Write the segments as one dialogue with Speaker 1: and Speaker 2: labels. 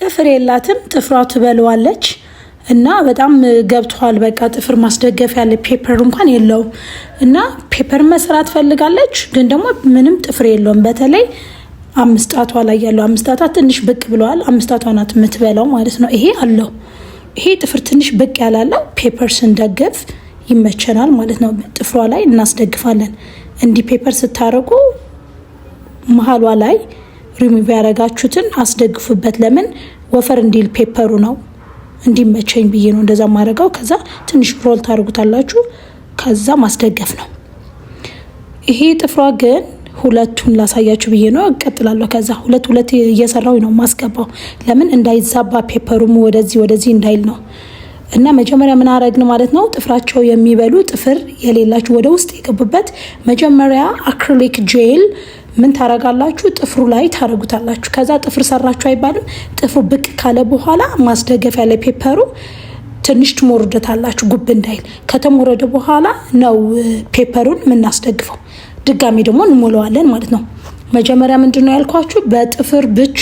Speaker 1: ጥፍር የላትም ጥፍሯ ትበለዋለች እና በጣም ገብቷል። በቃ ጥፍር ማስደገፍ ያለ ፔፐር እንኳን የለውም እና ፔፐር መስራት ፈልጋለች፣ ግን ደግሞ ምንም ጥፍር የለውም። በተለይ 5 ጣቷ ላይ ያለው 5 ጣቷ ትንሽ ብቅ ብለዋል። 5 ጣቷ ናት የምትበላው ማለት ነው። ይሄ አለው ይሄ ጥፍር ትንሽ ብቅ ያላለው ፔፐር ስንደግፍ ይመቸናል ማለት ነው። ጥፍሯ ላይ እናስደግፋለን። እንዲህ ፔፐር ስታረጉ መሀሏ ላይ ሪሙቭ ያረጋችሁትን አስደግፉበት። ለምን ወፈር እንዲል ፔፐሩ ነው እንዲመቸኝ ብዬ ነው እንደዛ ማረጋው። ከዛ ትንሽ ሮል ታርጉታላችሁ፣ ከዛ ማስደገፍ ነው። ይሄ ጥፍሯ ግን ሁለቱን ላሳያችሁ ብዬ ነው እቀጥላለሁ። ከዛ ሁለት እየሰራው ነው ማስገባው። ለምን እንዳይዛባ ፔፐሩም ወደዚህ እንዳይል ነው። እና መጀመሪያ ምን አረግን ማለት ነው፣ ጥፍራቸው የሚበሉ ጥፍር የሌላችሁ ወደ ውስጥ የገቡበት መጀመሪያ አክሪሊክ ጄል ምን ታረጋላችሁ ጥፍሩ ላይ ታረጉታላችሁ። ከዛ ጥፍር ሰራችሁ አይባልም። ጥፍሩ ብቅ ካለ በኋላ ማስደገፍ ያለ ፔፐሩ ትንሽ ትሞርደታላችሁ ጉብ እንዳይል። ከተሞረደ በኋላ ነው ፔፐሩን የምናስደግፈው። ድጋሚ ደግሞ እንሞላዋለን ማለት ነው። መጀመሪያ ምንድነው ያልኳችሁ በጥፍር ብቻ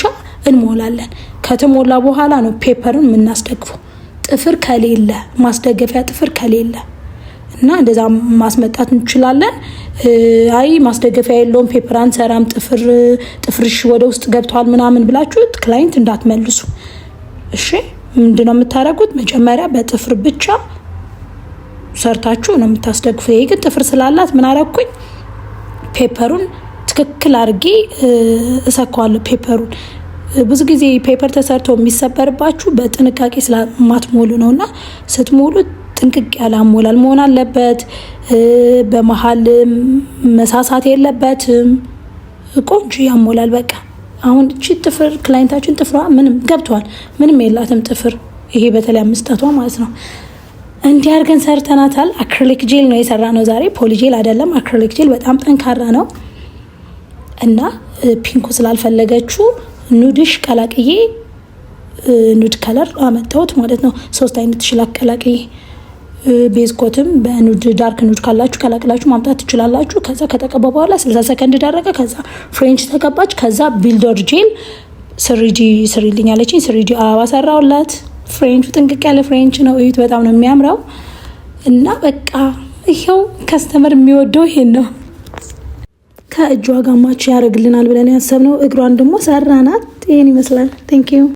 Speaker 1: እንሞላለን። ከተሞላ በኋላ ነው ፔፐሩን የምናስደግፈው። ጥፍር ከሌለ ማስደገፊያ ጥፍር ከሌለ እና እንደዛ ማስመጣት እንችላለን። አይ ማስደገፊያ የለውም ፔፐር አንሰራም ጥፍርሽ ወደ ውስጥ ገብቷል ምናምን ብላችሁ ክላይንት እንዳትመልሱ እሺ። ምንድነው የምታረጉት? መጀመሪያ በጥፍር ብቻ ሰርታችሁ ነው የምታስደግፉት። ይሄ ግን ጥፍር ስላላት ምን አረኩኝ ፔፐሩን ትክክል አድርጌ እሰካዋለሁ። ፔፐሩን ብዙ ጊዜ ፔፐር ተሰርቶ የሚሰበርባችሁ በጥንቃቄ ስለማትሞሉ ነውና ስትሞሉ ጥንቅቅ ያለ አሞላል መሆን አለበት። በመሃል መሳሳት የለበትም። ቆንጆ ያሞላል። በቃ አሁን እቺ ጥፍር ክላይንታችን ጥፍሯ ምንም ገብቷል፣ ምንም የላትም ጥፍር። ይሄ በተለይ 5 ጣቷ ማለት ነው። እንዲህ አድርገን ሰርተናታል። አክሪሊክ ጄል ነው የሰራ ነው ዛሬ፣ ፖሊ ጄል አይደለም። አክሪሊክ ጄል በጣም ጠንካራ ነው እና ፒንኩ ስላልፈለገችው ኑድሽ ቀላቅዬ ኑድ ከለር አመጣሁት ማለት ነው። 3 አይነት ሽላክ ቀላቅዬ ቤዝ ኮትም በኑድ ዳርክ ኑድ ካላችሁ ቀላቅላችሁ ማምጣት ትችላላችሁ። ከዛ ከተቀባ በኋላ 60 ሰከንድ ዳረቀ። ከዛ ፍሬንች ተቀባች። ከዛ ቢልደር ጄል ስሪልኝ አለችኝ። ስሪዲ አበባ ሰራውላት። ፍሬንቹ ጥንቅቅ ያለ ፍሬንች ነው። እዩት፣ በጣም ነው የሚያምረው እና በቃ ይሄው ከስተመር የሚወደው ይሄን ነው። ከእጇ ጋር ማች ያደርግልናል ብለን ያሰብነው እግሯን ደግሞ ሰራናት። ይሄን ይመስላል። ቴንክ ዩ